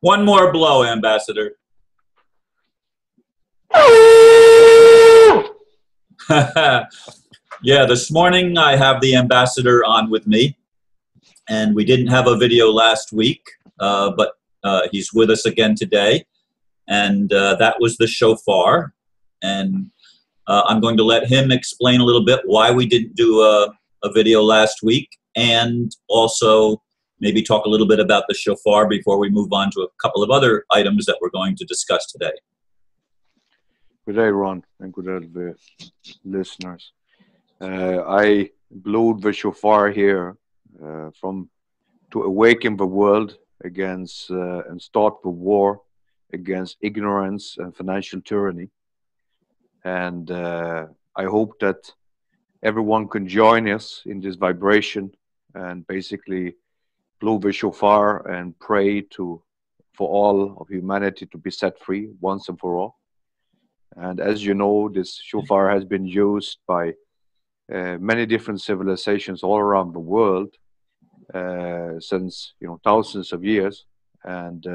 One more blow, Ambassador. Yeah, this morning I have the ambassador on with me, and we didn't have a video last week, but he's with us again today, and that was the shofar, and I'm going to let him explain a little bit why we didn't do a video last week, and also maybe talk a little bit about the shofar before we move on to a couple of other items that we're going to discuss today. Good day, Ron, and good day, the listeners. I blew the shofar here to awaken the world against and start the war against ignorance and financial tyranny. And I hope that everyone can join us in this vibration and basically blow the shofar and pray for all of humanity to be set free once and for all. And as you know, this shofar has been used by many different civilizations all around the world since thousands of years, and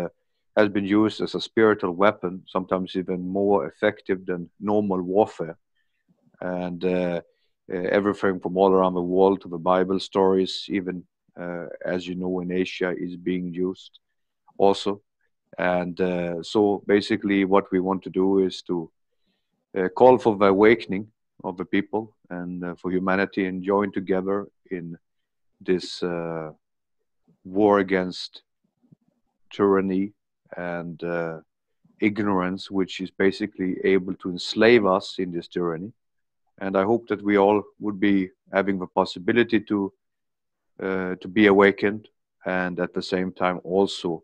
has been used as a spiritual weapon, sometimes even more effective than normal warfare. And everything from all around the world to the Bible stories, even as you know, in Asia, is being used also. And so basically what we want to do is to call for the awakening of the people and for humanity, and join together in this war against tyranny and ignorance, which is basically able to enslave us in this tyranny. And I hope that we all would be having the possibility to be awakened, and at the same time also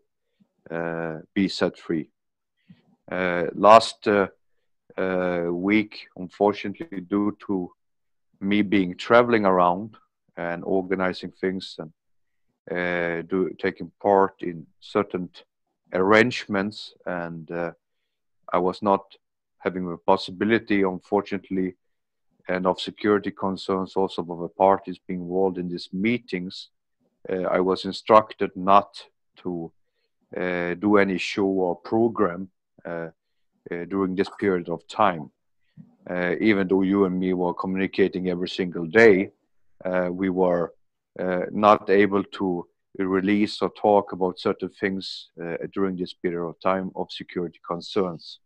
be set free. Last week, unfortunately, due to me being traveling around and organizing things and taking part in certain arrangements, and I was not having the possibility, unfortunately, and of security concerns also of the parties being involved in these meetings. I was instructed not to do any show or program during this period of time. Even though you and me were communicating every single day, we were not able to release or talk about certain things during this period of time of security concerns.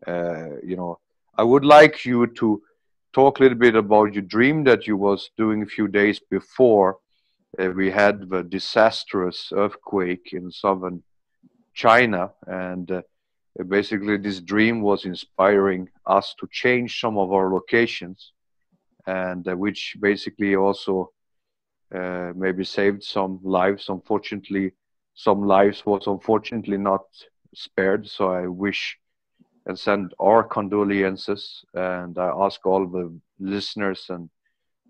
I would like you to talk a little bit about your dream that you was doing a few days before we had the disastrous earthquake in southern China, and basically this dream was inspiring us to change some of our locations, and which basically also maybe saved some lives. Unfortunately, some lives was unfortunately not spared, so I wish and send our condolences, and I ask all the listeners and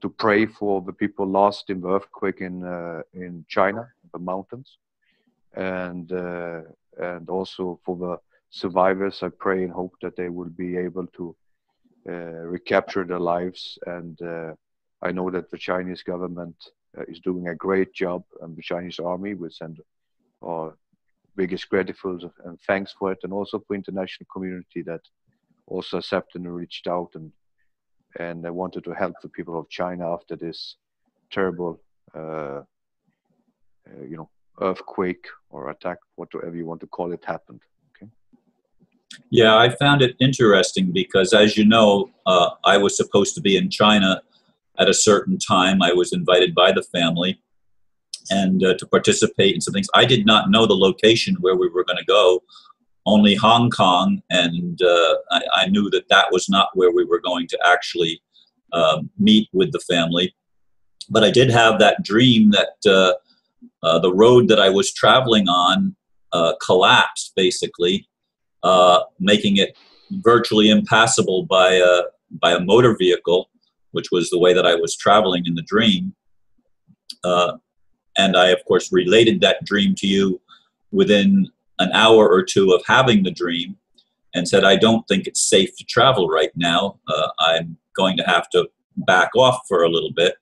to pray for the people lost in the earthquake in China, the mountains, and also for the survivors. I pray and hope that they will be able to recapture their lives, and I know that the Chinese government is doing a great job, and the Chinese army will send our biggest gratitude and thanks for it, and also for international community that also accepted and reached out and I wanted to help the people of China after this terrible earthquake or attack, whatever you want to call it, happened. Okay. Yeah, I found it interesting because, as you know, I was supposed to be in China at a certain time. I was invited by the family and to participate in some things. I did not know the location where we were going to go, only Hong Kong, and I knew that that was not where we were going to actually meet with the family. But I did have that dream that the road that I was traveling on collapsed, basically, making it virtually impassable by a motor vehicle, which was the way that I was traveling in the dream. And I, of course, related that dream to you within an hour or two of having the dream, and said, I don't think it's safe to travel right now. I'm going to have to back off for a little bit.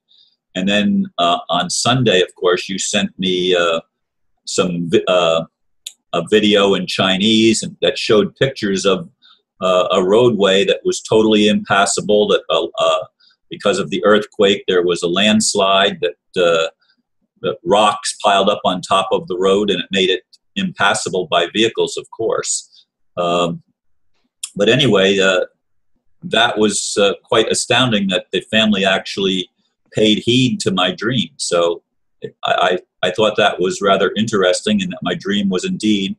And then on Sunday, of course, you sent me some a video in Chinese and that showed pictures of a roadway that was totally impassable. That because of the earthquake, there was a landslide that the rocks piled up on top of the road, and it made it impassable by vehicles, of course. But anyway, that was quite astounding that the family actually paid heed to my dream. So I thought that was rather interesting, and that my dream was indeed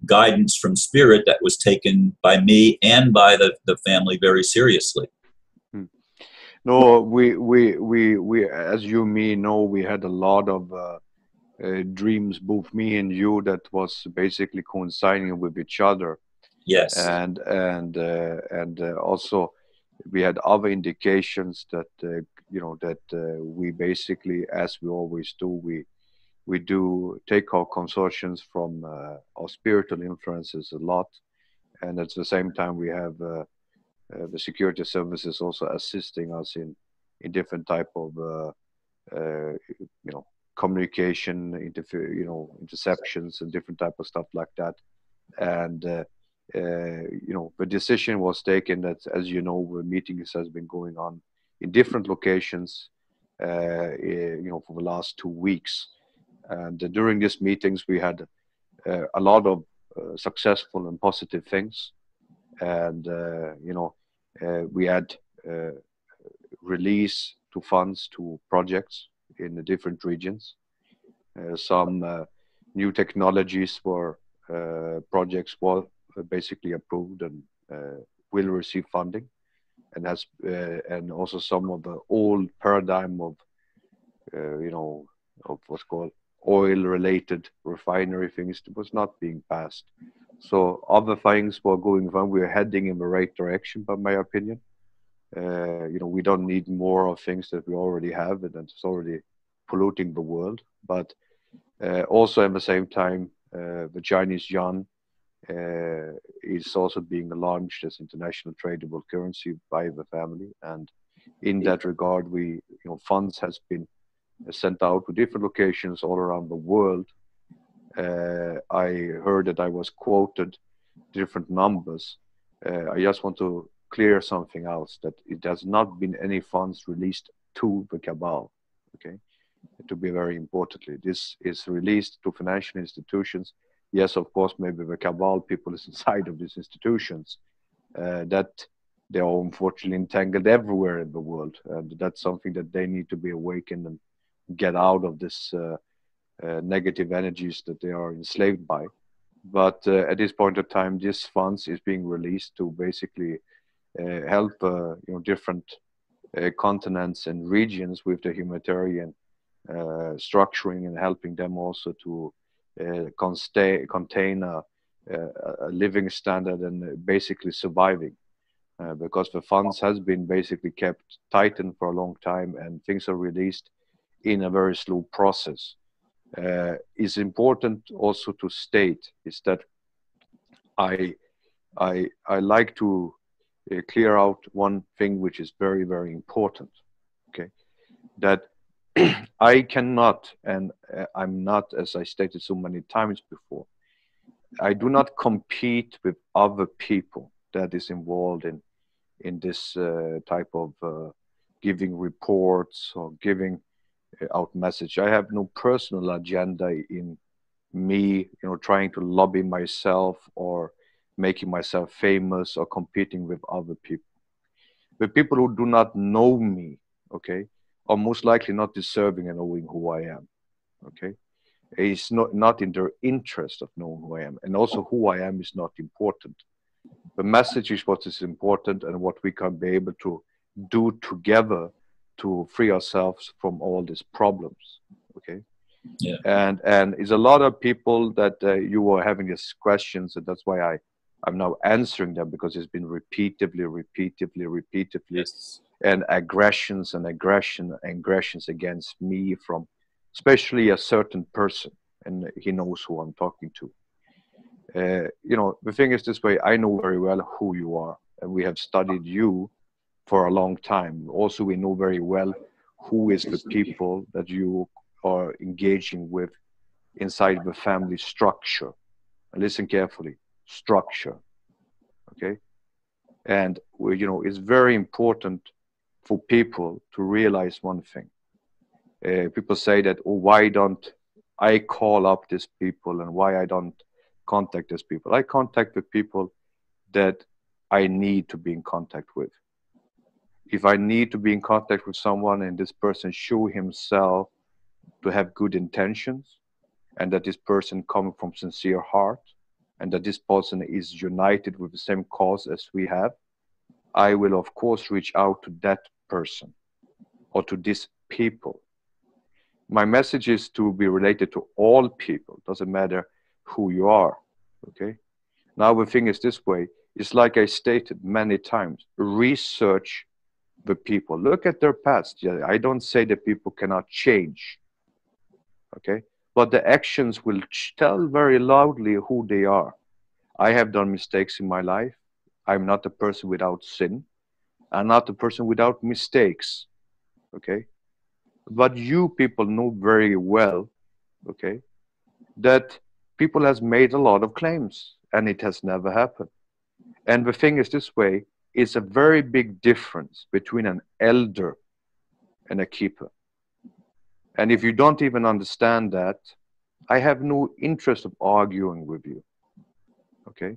guidance from spirit that was taken by me and by the family very seriously. No, we, as you me know, we had a lot of dreams, both me and you, that was basically coinciding with each other. Yes. And also we had other indications that we basically, as we always do, we do take our consortions from our spiritual influences a lot, and at the same time we have the security services also assisting us in different type of communication, interceptions and different type of stuff like that. And the decision was taken that, as you know, the meetings has been going on in different locations, for the last 2 weeks. And during these meetings, we had a lot of successful and positive things. And, we had release to funds to projects in the different regions. Some new technologies were projects were basically approved and will receive funding, and has and also some of the old paradigm of of what's called oil related refinery things was not being passed. So other things were going on. We're heading in the right direction, by my opinion. We don't need more of things that we already have, and it's already polluting the world. But also at the same time, the Chinese yuan is also being launched as international tradable currency by the family, and in that regard, funds has been sent out to different locations all around the world. I heard that I was quoted different numbers. I just want to clear something else, that it has not been any funds released to the Cabal. Okay, to be very importantly, this is released to financial institutions. Yes, of course, maybe the Cabal people is inside of these institutions, that they are unfortunately entangled everywhere in the world, and that's something that they need to be awakened and get out of this negative energies that they are enslaved by. But at this point of time, this funds is being released to basically help different continents and regions with the humanitarian structuring, and helping them also to contain a living standard and basically surviving, because the funds has been basically kept tightened for a long time, and things are released in a very slow process. It's important also to state is that I like to clear out one thing which is very, very important. Okay, that I cannot, and I'm not, as I stated so many times before, I do not compete with other people that is involved in this type of giving reports or giving out message. I have no personal agenda in me, trying to lobby myself or making myself famous or competing with other people. The people who do not know me, okay, are most likely not deserving of knowing who I am. Okay, it's not in their interest of knowing who I am, and also who I am is not important. The message is what is important, and what we can be able to do together to free ourselves from all these problems. Okay. Yeah. And it's a lot of people that you were having these questions, and that's why I'm now answering them, because it's been repeatedly, Yes. and aggressions against me from especially a certain person, and he knows who I'm talking to. The thing is this way, I know very well who you are, and we have studied you for a long time. Also, we know very well who is the people that you are engaging with inside the family structure. listen carefully, structure, okay? And it's very important for people to realize one thing. People say that, oh, why don't I call up these people, and why I don't contact these people? I contact the people that I need to be in contact with. If I need to be in contact with someone and this person show himself to have good intentions, and that this person coming from sincere heart, and that this person is united with the same cause as we have, I will of course reach out to that person or to these people. My message is to be related to all people. Doesn't matter who you are. Okay. Now the thing is this way. It's like I stated many times. Research the people. Look at their past. Yeah, I don't say that people cannot change. Okay. But the actions will tell very loudly who they are. I have done mistakes in my life. I'm not a person without sin. I'm not a person without mistakes. Okay. But you people know very well, okay, that people has made a lot of claims and it has never happened. And the thing is this way, it's a very big difference between an elder and a keeper. And if you don't even understand that, I have no interest of arguing with you. Okay.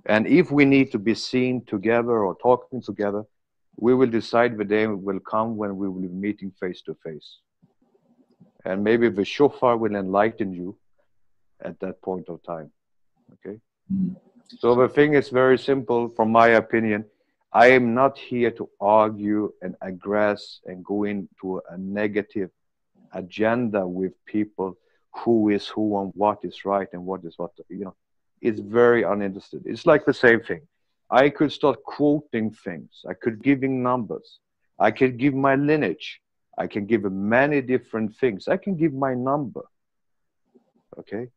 And if we need to be seen together or talking together, we will decide the day will come when we will be meeting face to face. And maybe the shofar will enlighten you at that point of time. Okay. Mm. So the thing is very simple from my opinion. I am not here to argue and aggress and go into a negative agenda with people who is who and what is right and what is what, it's very uninterested. It's like the same thing. I could start quoting things. I could giving numbers. I could give my lineage. I can give many different things. I can give my number. Okay.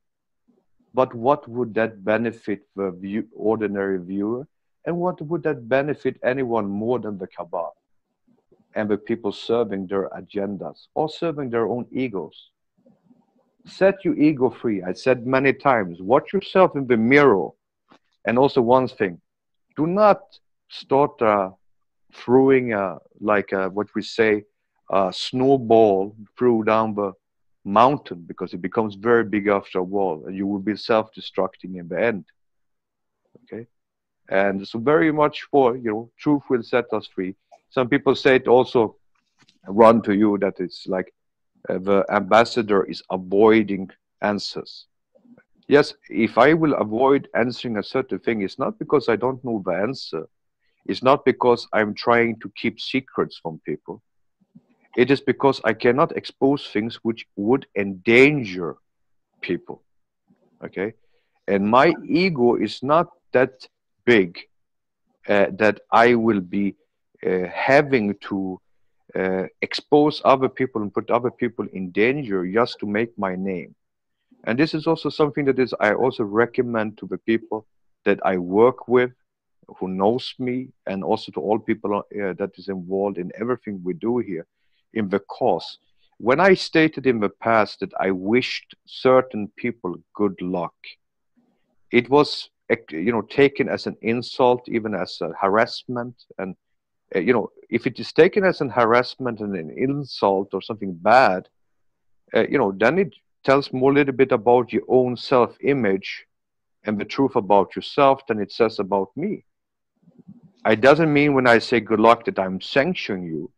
But what would that benefit the ordinary viewer? And what would that benefit anyone more than the Cabal and the people serving their agendas or serving their own egos? Set your ego free. I said many times, watch yourself in the mirror. And also one thing, do not start throwing what we say, a snowball through down the mountain, because it becomes very big after a while and you will be self-destructing in the end. Okay. And so very much for, truth will set us free. Some people say it also run to you that it's like the ambassador is avoiding answers. Yes, if I will avoid answering a certain thing, it's not because I don't know the answer. It's not because I'm trying to keep secrets from people. It is because I cannot expose things which would endanger people. Okay. And my ego is not that big that I will be having to expose other people and put other people in danger just to make my name. And this is also something that is I also recommend to the people that I work with, who knows me, and also to all people that is involved in everything we do here in the cause. When I stated in the past that I wished certain people good luck, it was taken as an insult, even as a harassment. And if it is taken as an harassment and an insult or something bad, then it tells more a little bit about your own self-image and the truth about yourself than it says about me. It doesn't mean when I say good luck that I'm sanctioning you.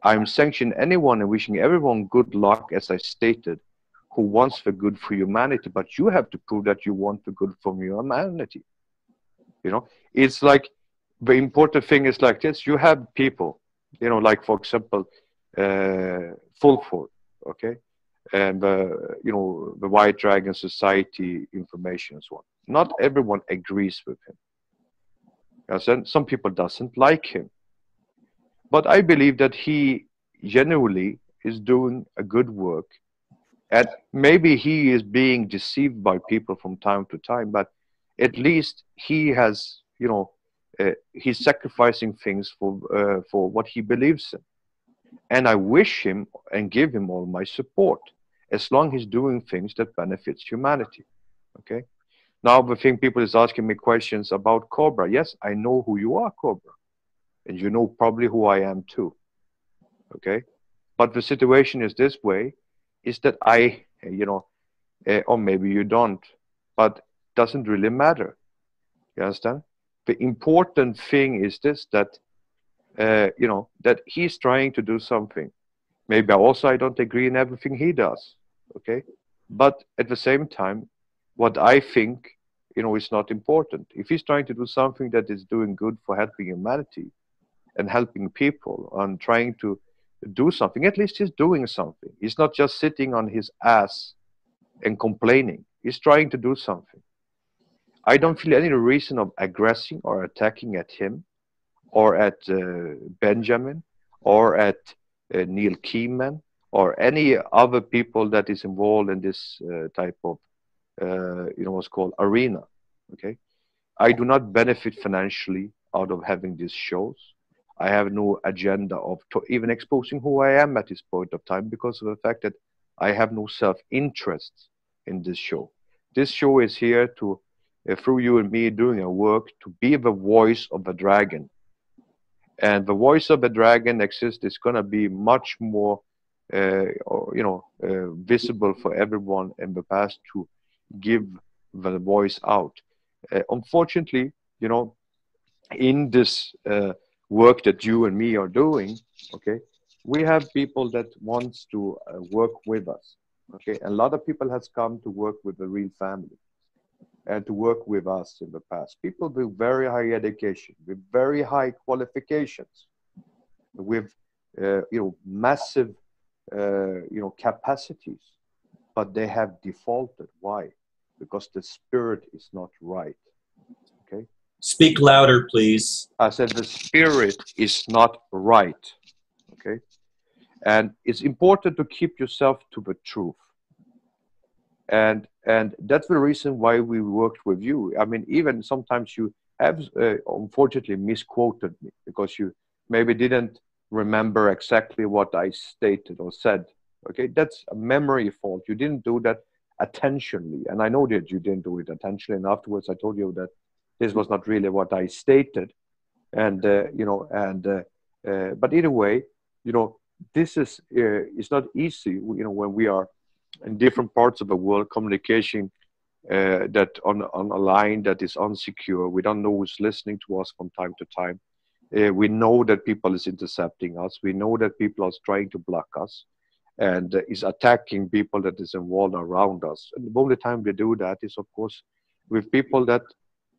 I'm sanctioning anyone and wishing everyone good luck, as I stated, who wants the good for humanity. But you have to prove that you want the good for humanity. It's like the important thing is like this. You have people, like for example, Fulford, okay? And the White Dragon Society information and so on. Not everyone agrees with him. Some people doesn't like him, but I believe that he genuinely is doing a good work, and maybe he is being deceived by people from time to time. But at least he has, he's sacrificing things for what he believes in, and I wish him and give him all my support as long as he's doing things that benefits humanity. Okay. Now the thing people is asking me questions about Cobra. Yes, I know who you are, Cobra, and you know probably who I am too. Okay, but the situation is this way: is that or maybe you don't, but doesn't really matter. You understand? The important thing is this, that that he's trying to do something. Maybe also I don't agree in everything he does. Okay, but at the same time, what I think, is not important. If he's trying to do something that is doing good for helping humanity and helping people and trying to do something, at least he's doing something. He's not just sitting on his ass and complaining. He's trying to do something. I don't feel any reason of aggressing or attacking at him or at Benjamin or at Neil Keenan or any other people that is involved in this type of, what's called arena. Okay, I do not benefit financially out of having these shows. I have no agenda of even exposing who I am at this point of time because of the fact that I have no self-interest in this show. This show is here to, through you and me doing our work, to be the voice of the dragon. And the voice of the dragon exists is going to be much more, visible for everyone in the past to give the voice out. Unfortunately, in this work that you and me are doing, okay, we have people that wants to work with us. Okay, a lot of people has come to work with the real family and to work with us in the past. People with very high education, with very high qualifications, with massive capacities, but they have defaulted. Why? Because the spirit is not right. Okay. Speak louder, please. I said the spirit is not right. Okay. And it's important to keep yourself to the truth. And that's the reason why we worked with you. I mean, even sometimes you have unfortunately misquoted me because you maybe didn't remember exactly what I stated or said. Okay, that's a memory fault. You didn't do that attentionally, and I know that you didn't do it attentionally. And afterwards, I told you that this was not really what I stated, and but either way, this is it's not easy. When we are in different parts of the world, communication that on a line that is unsecure. We don't know who's listening to us from time to time. We know that people is intercepting us. We know that people are trying to block us and is attacking people that is involved around us. And the only time we do that is, of course, with people that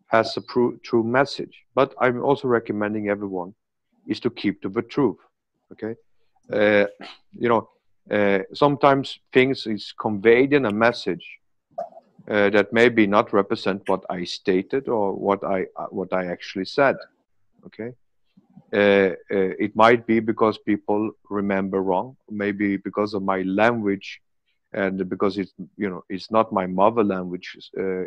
has a true message. But I'm also recommending everyone is to keep to the truth. Okay, uh, sometimes things is conveyed in a message that maybe not represent what I stated or what I actually said. Okay, it might be because people remember wrong, maybe because of my language, and because it's not my mother language,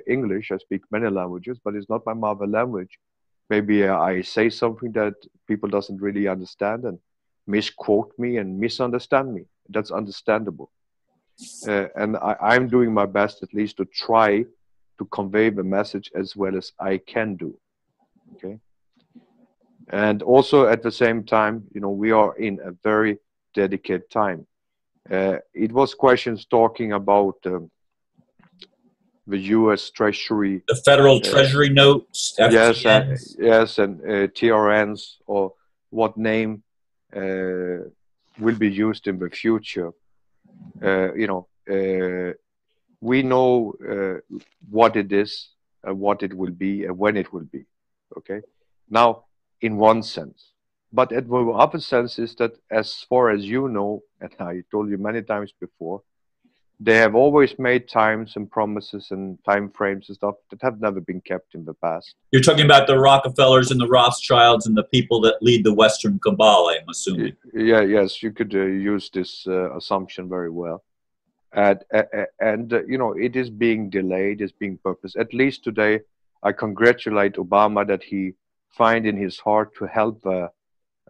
English. I speak many languages, but it's not my mother language. Maybe I say something that people doesn't really understand and misquote me and misunderstand me. That's understandable. And I'm doing my best at least to try to convey the message as well as I can do. Okay. And also at the same time, we are in a very dedicated time. It was questions talking about the U.S. Treasury. The federal Treasury Notes, Yes, FTNs. yes, and TRNs, or what name will be used in the future. We know what it is, what it will be, and when it will be. Okay. Now, in one sense, but at the other sense is that, as far as you know, and I told you many times before, they have always made times and promises and time frames and stuff that have never been kept in the past. You're talking about the Rockefellers and the Rothschilds and the people that lead the Western Cabal, I'm assuming. Yeah, yes, you could use this assumption very well. And it is being delayed, it's being purposed. At least today, I congratulate Obama that he find in his heart to help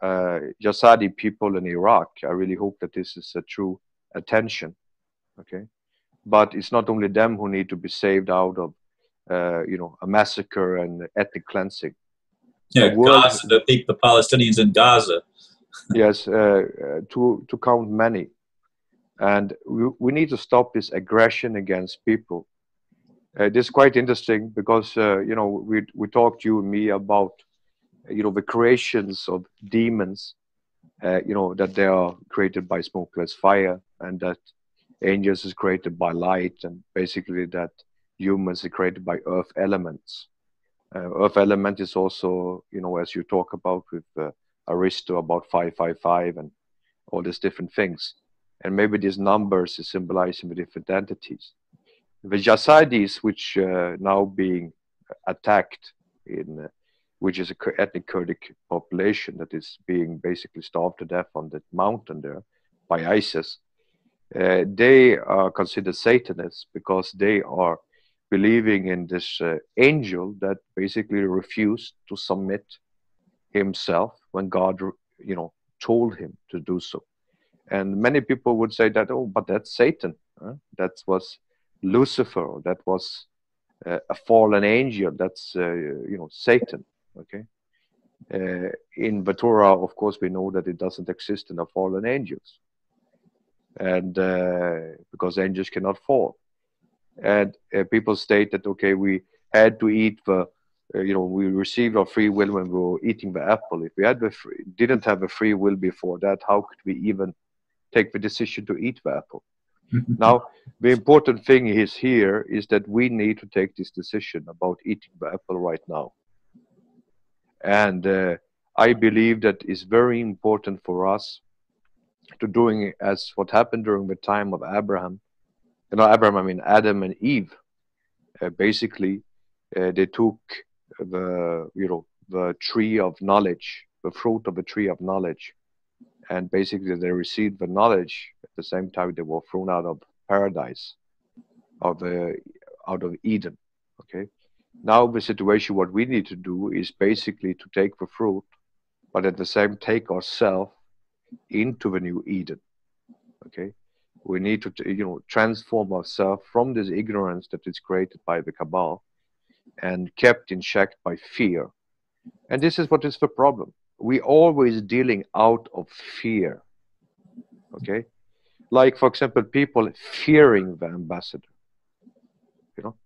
Yazidi people in Iraq. I really hope that this is a true attention. Okay, but it's not only them who need to be saved out of a massacre and ethnic cleansing. A Yeah, world, Gaza, the Palestinians in Gaza. yes, to count many. And we need to stop this aggression against people. This is quite interesting because, we talked, you and me, about, the creations of demons, that they are created by smokeless fire, and that angels is created by light, and basically that humans are created by earth elements. Earth element is also, as you talk about with Aristo about 555 and all these different things. And maybe these numbers is symbolizing the different entities. The Yazidis, which now being attacked in, which is a ethnic Kurdic population that is being basically starved to death on the mountain there by ISIS. They are considered Satanists because they are believing in this angel that basically refused to submit himself when God, told him to do so. And many people would say that, oh, but that's Satan. That was Lucifer. Or that was a fallen angel. That's Satan. Okay. In the Torah, of course, we know that it doesn't exist in the fallen angels, and because angels cannot fall. And people state that, okay, we had to eat we received our free will when we were eating the apple. If we didn't have a free will before that, how could we even take the decision to eat the apple? Now, the important thing is that we need to take this decision about eating the apple right now. And I believe that it's very important for us to doing as what happened during the time of Abraham. Abraham, I mean Adam and Eve. Basically, they took the tree of knowledge, the fruit of the tree of knowledge, and basically they received the knowledge. At the same time, they were thrown out of paradise, out of Eden. Okay. Now the situation, what we need to do is basically to take the fruit, but at the same take ourselves into the new Eden. Okay. We need to transform ourselves from this ignorance that is created by the Cabal and kept in check by fear. And this is what is the problem. We always dealing out of fear. Okay. Like, for example, people fearing the ambassador.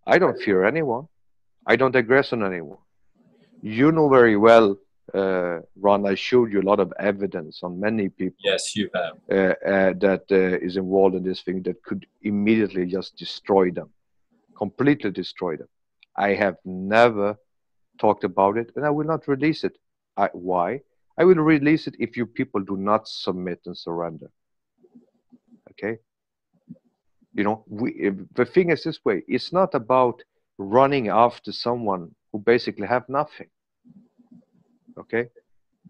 I don't fear anyone. I don't aggress on anyone. You know very well, Ron, I showed you a lot of evidence on many people. Yes, you have. That is involved in this thing that could immediately just destroy them, completely destroy them. I have never talked about it, and I will not release it. Why? I will release it if you people do not submit and surrender. Okay? The thing is this way. It's not about running after someone who basically have nothing. Okay?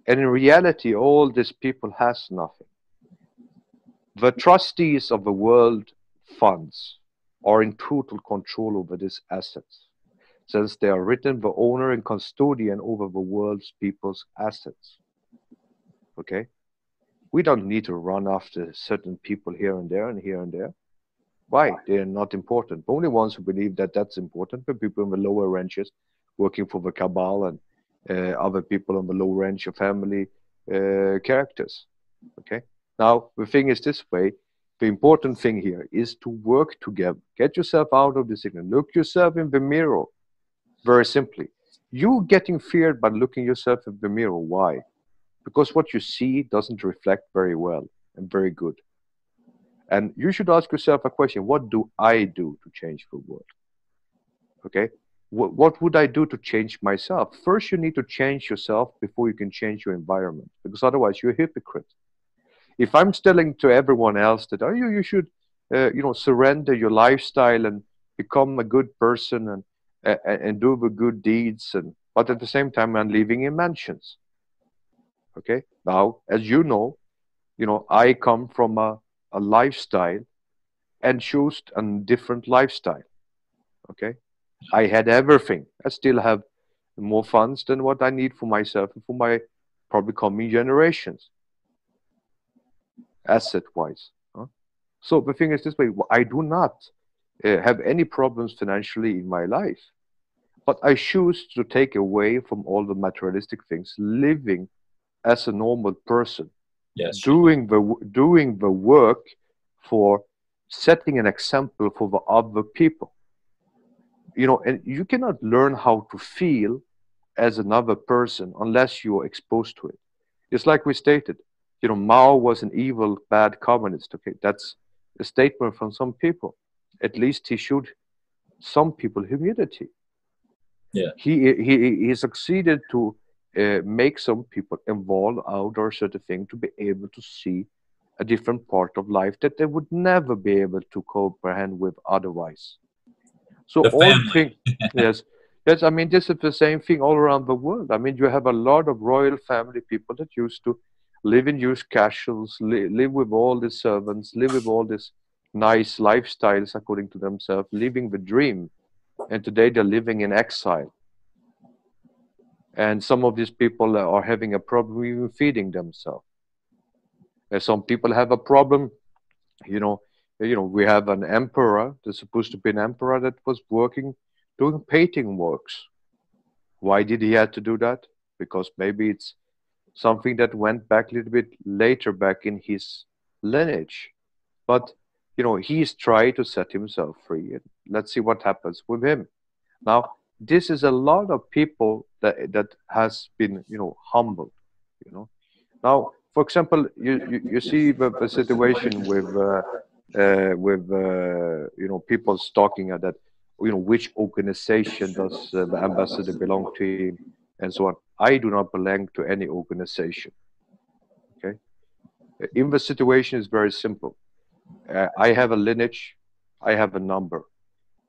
And in reality, all these people has nothing. The trustees of the world funds are in total control over these assets, since they are written the owner and custodian over the world's people's assets. Okay? We don't need to run after certain people here and there and here and there. Why? They are not important. The only ones who believe that that's important are people in the lower ranges working for the Cabal and other people on the low range of family characters. Okay? Now, the thing is this way. The important thing here is to work together. Get yourself out of the signal. Look yourself in the mirror. Very simply. You getting feared by looking yourself in the mirror. Why? Because what you see doesn't reflect very well and very good. And you should ask yourself a question. What do I do to change the world? Okay? What would I do to change myself? First, you need to change yourself before you can change your environment. Because otherwise, you're a hypocrite. If I'm telling to everyone else that, oh, you should, surrender your lifestyle and become a good person and do the good deeds, but at the same time, I'm living in mansions. Okay? Now, as you know, I come from a lifestyle and chose a different lifestyle. Okay? I had everything. I still have more funds than what I need for myself and for my probably coming generations, asset-wise. So the thing is this way, I do not have any problems financially in my life. But I choose to take away from all the materialistic things, living as a normal person, Yes. doing the work for setting an example for the other people. And you cannot learn how to feel as another person unless you are exposed to it. It's like we stated, Mao was an evil, bad communist. Okay, that's a statement from some people. At least he showed some people humility. Yeah. He succeeded to make some people involved out or certain thing to be able to see a different part of life that they would never be able to comprehend with otherwise. So The all family. thing, yes, yes. I mean, this is the same thing all around the world. I mean, you have a lot of royal family people that used to live in huge castles, live with all the servants, live with all these nice lifestyles according to themselves, living the dream. And today they're living in exile. And some of these people are having a problem even feeding themselves. And some people have a problem, you know, we have an emperor. There's supposed to be an emperor that was working, doing painting works. Why did he have to do that? Because maybe it's something that went back a little bit later back in his lineage. But he's trying to set himself free, and let's see what happens with him. Now, this is a lot of people that has been humbled. Now, for example, you see the situation with people talking at that, which organization does the ambassador belong to him, and so on. I do not belong to any organization. Okay, in the situation is very simple. I have a lineage, I have a number.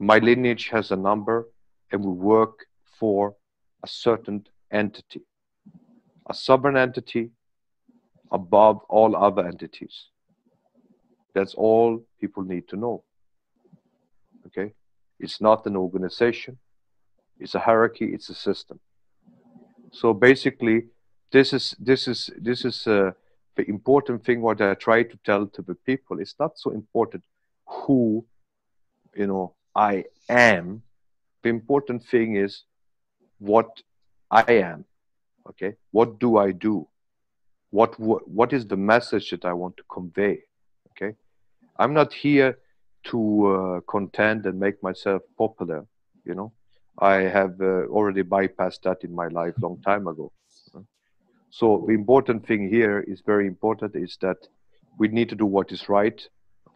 My lineage has a number, and we work for a certain entity, a sovereign entity above all other entities. That's all people need to know. Okay, it's not an organization, it's a hierarchy, it's a system. So basically, this is the important thing. What I try to tell to the people, it's not so important who I am. The important thing is what I am. Okay, what do I do? What is the message that I want to convey? Okay, I'm not here to contend and make myself popular. You know, I have already bypassed that in my life long time ago. So the important thing here is very important is that we need to do what is right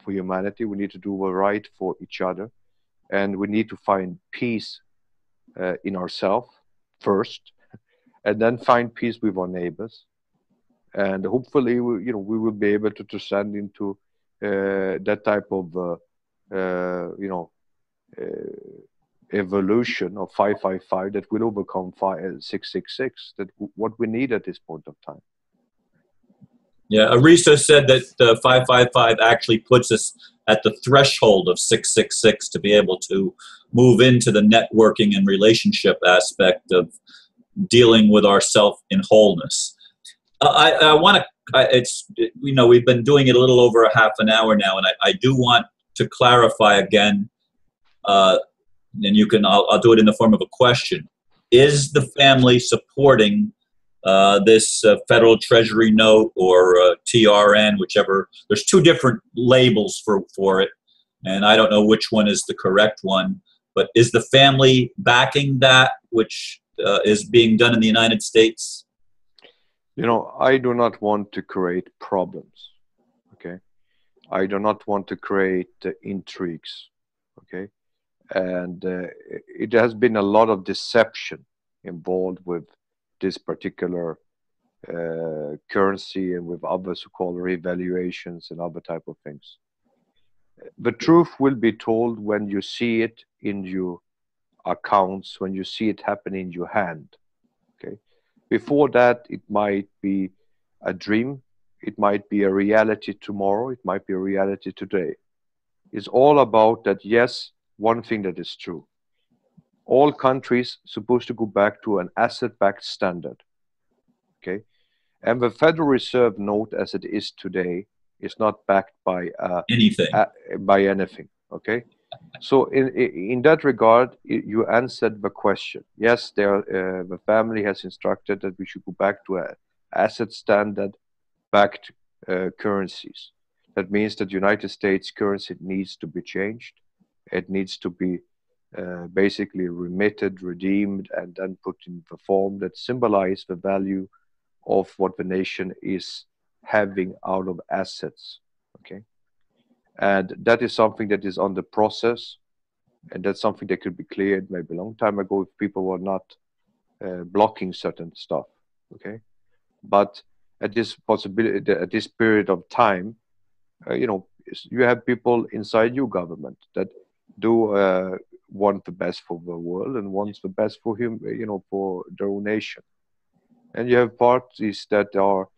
for humanity. We need to do what is right for each other, and we need to find peace in ourselves first, and then find peace with our neighbors. And hopefully, we will be able to transcend into that type of uh, evolution of 555 that will overcome 666. That what we need at this point of time. Yeah, Arisa said that 555 actually puts us at the threshold of 666 to be able to move into the networking and relationship aspect of dealing with ourself in wholeness. I want to. It's we've been doing it a little over a half an hour now, and I do want to clarify again. And I'll do it in the form of a question. Is the family supporting this federal Treasury note or TRN, whichever? There's two different labels for it, and I don't know which one is the correct one. But is the family backing that, which is being done in the United States? I do not want to create problems. Okay, I do not want to create intrigues. Okay, and it has been a lot of deception involved with this particular currency and with other so-called revaluations and other type of things. The truth will be told when you see it in your accounts, when you see it happen in your hand. Okay, before that, it might be a dream, it might be a reality tomorrow, it might be a reality today. It's all about that. Yes, one thing that is true: all countries supposed to go back to an asset-backed standard. Okay, and the Federal Reserve note, as it is today, is not backed by Anything? by anything. Okay, So in that regard, you answered the question. Yes, the family has instructed that we should go back to asset standard backed currencies. That means that United States currency needs to be changed. It needs to be basically remitted, redeemed, and then put in the form that symbolize the value of what the nation is having out of assets. Okay, and that is something that is on the process, and that's something that could be cleared maybe a long time ago if people were not blocking certain stuff. Okay, but at this possibility, at this period of time, you have people inside your government that do want the best for the world and wants the best for him, for their own nation. And you have parties that are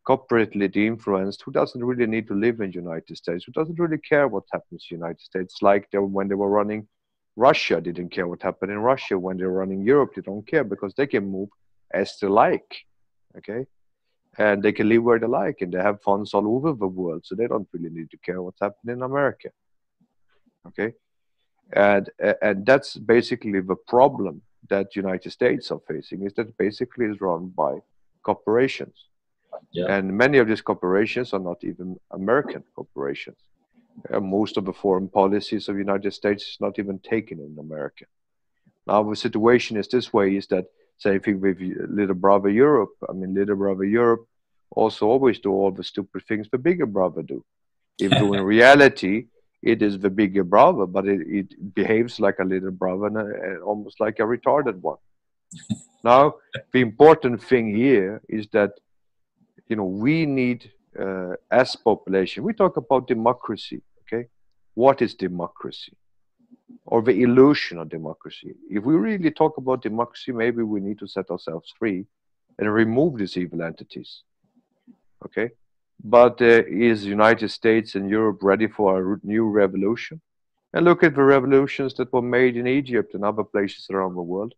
corporately influenced who doesn't really need to live in the United States, who doesn't really care what happens in the United States. Like when they were running Russia, didn't care what happened in Russia. When they were running Europe, they don't care because they can move as they like. Okay, and they can live where they like, and they have funds all over the world, so they don't really need to care what's happening in America. Okay, and that's basically the problem that United States are facing, is that basically is run by corporations, Yeah. and many of these corporations are not even American corporations. Most of the foreign policies of the United States is not even taken in America. Now the situation is this way: is that same thing with little brother Europe. I mean, little brother Europe also always do all the stupid things the bigger brother do. Even though in reality it is the bigger brother, but it behaves like a little brother and almost like a retarded one. Now the important thing here is that we need as population. We talk about democracy. Okay, what is democracy? Or the illusion of democracy. If we really talk about democracy, maybe we need to set ourselves free and remove these evil entities. Okay, but is United States and Europe ready for a new revolution? And look at the revolutions that were made in Egypt and other places around the world.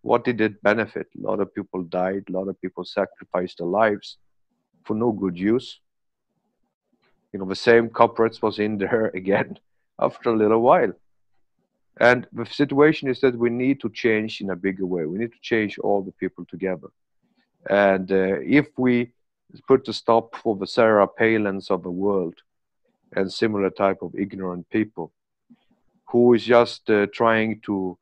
What did it benefit? A lot of people died. A lot of people sacrificed their lives for no good use. The same culprits was in there again after a little while. And the situation is that we need to change in a bigger way. We need to change all the people together. And if we put a stop for the Sarah Palins of the world and similar type of ignorant people who is just trying to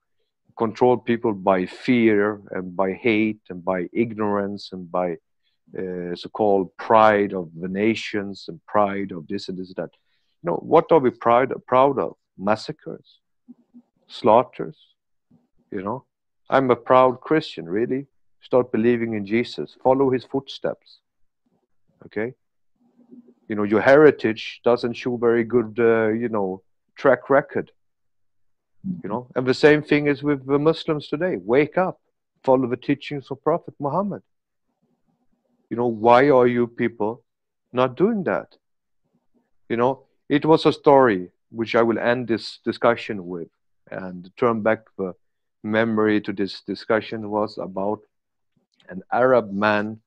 control people by fear and by hate and by ignorance and by so-called pride of the nations and pride of this and this and that. What are we proud of? Massacres, slaughters. I'm a proud Christian, really. Start believing in Jesus, follow his footsteps. Okay, your heritage doesn't show very good track record. And the same thing is with the Muslims today. Wake up, follow the teachings of Prophet Muhammad. Why are you people not doing that? It was a story which I will end this discussion with, and turn back the memory to this discussion, was about an Arab man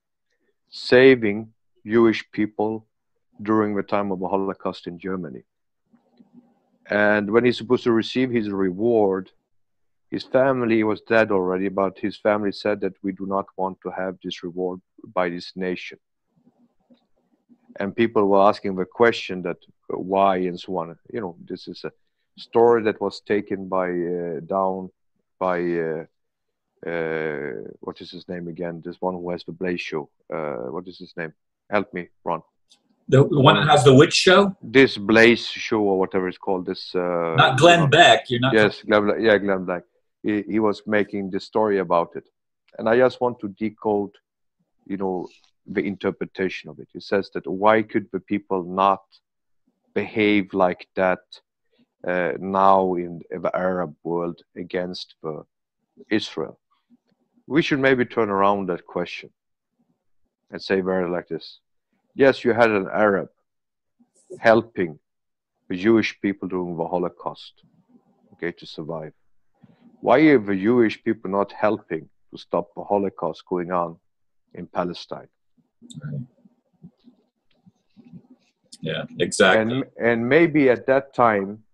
saving Jewish people during the time of the Holocaust in Germany. And when he's supposed to receive his reward, his family was dead already, but his family said that we do not want to have this reward by this nation. And people were asking the question that why and so on. This is a story that was taken by what is his name again? This one who has the Blaze show. What is his name? Help me, Ron. The one that has the witch show? This Blaze show or whatever it's called. This not Glenn Beck. You're not. Yes, Glenn Beck. He was making the story about it, and I just want to decode, the interpretation of it. It says that why could the people not behave like that now in the Arab world against Israel? We should maybe turn around that question and say very like this. Yes, you had an Arab helping the Jewish people during the Holocaust, okay, to survive. Why are the Jewish people not helping to stop the Holocaust going on in Palestine? Right. Yeah, exactly. And maybe at that time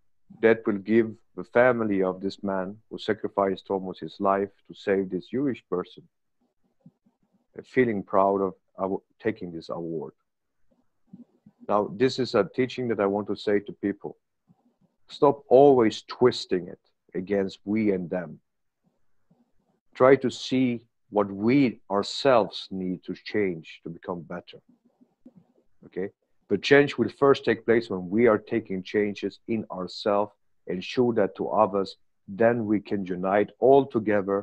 that will give the family of this man who sacrificed almost his life to save this Jewish person feeling proud of taking this award. Now, this is a teaching that I want to say to people. Stop always twisting it against we and them. Try to see what we ourselves need to change to become better. Okay? But change will first take place when we are taking changes in ourselves and show that to others. Then we can unite all together,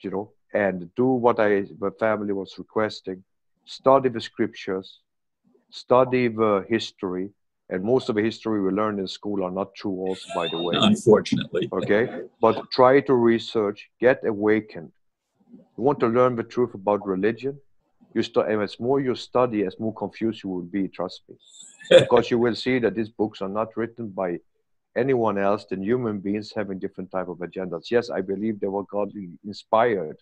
you know, and do what the family was requesting. Study the scriptures, study the history, and most of the history we learn in school are not true also, by the way. Unfortunately. Okay? But try to research, get awakened. You want to learn the truth about religion? And as more you study, as more confused you will be, trust me. Because you will see that these books are not written by anyone else than human beings having different type of agendas. Yes, I believe they were godly inspired,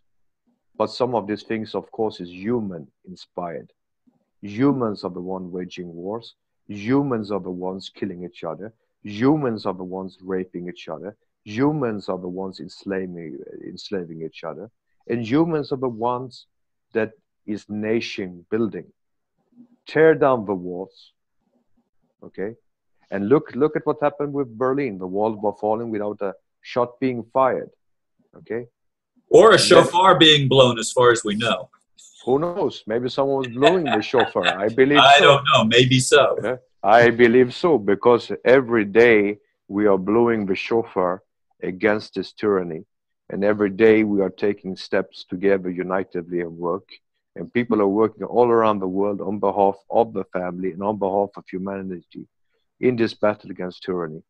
but some of these things, of course, is human inspired. Humans are the ones waging wars. Humans are the ones killing each other. Humans are the ones raping each other. Humans are the ones enslaving each other. And humans are the ones that is nation building. Tear down the walls. Okay? And look at what happened with Berlin. The walls were falling without a shot being fired. Okay? Or a shofar being blown, as far as we know. Who knows? Maybe someone was blowing the shofar. I believe I so. don't know. Maybe so. Yeah? I believe so, because every day we are blowing the shofar against this tyranny. And every day we are taking steps together unitedly and work. And people are working all around the world on behalf of the family and on behalf of humanity in this battle against tyranny.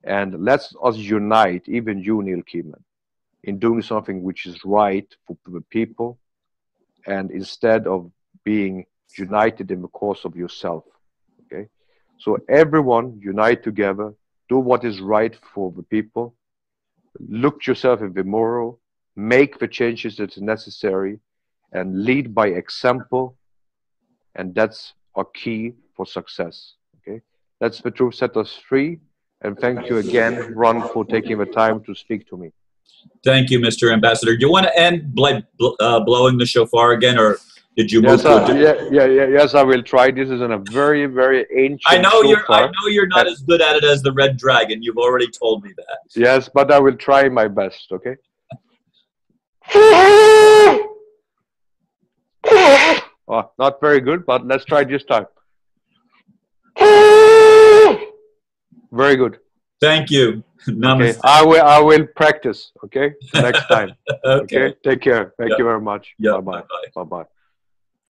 And let's us unite, even you, Neil Keenan, in doing something which is right for the people, and instead of being united in the cause of yourself. Okay? So everyone unite together, do what is right for the people, look yourself in the mirror, make the changes that are necessary, and lead by example. And that's our key for success. Okay? That's the truth set us free. And thank you again, Ron, for taking the time to speak to me. Thank you, Mr. Ambassador. Do you want to end blowing the shofar again, or did you move to yes, I will try. This is in a very, very ancient I know shofar. you're not as good at it as the Red Dragon. You've already told me that. Yes, but I will try my best, okay? Oh, not very good, but let's try this time. Very good. Thank you. Namaste. Okay. I will practice, okay? Next time. Okay. Okay. Take care. Thank you very much. Yeah. Bye-bye. Bye-bye.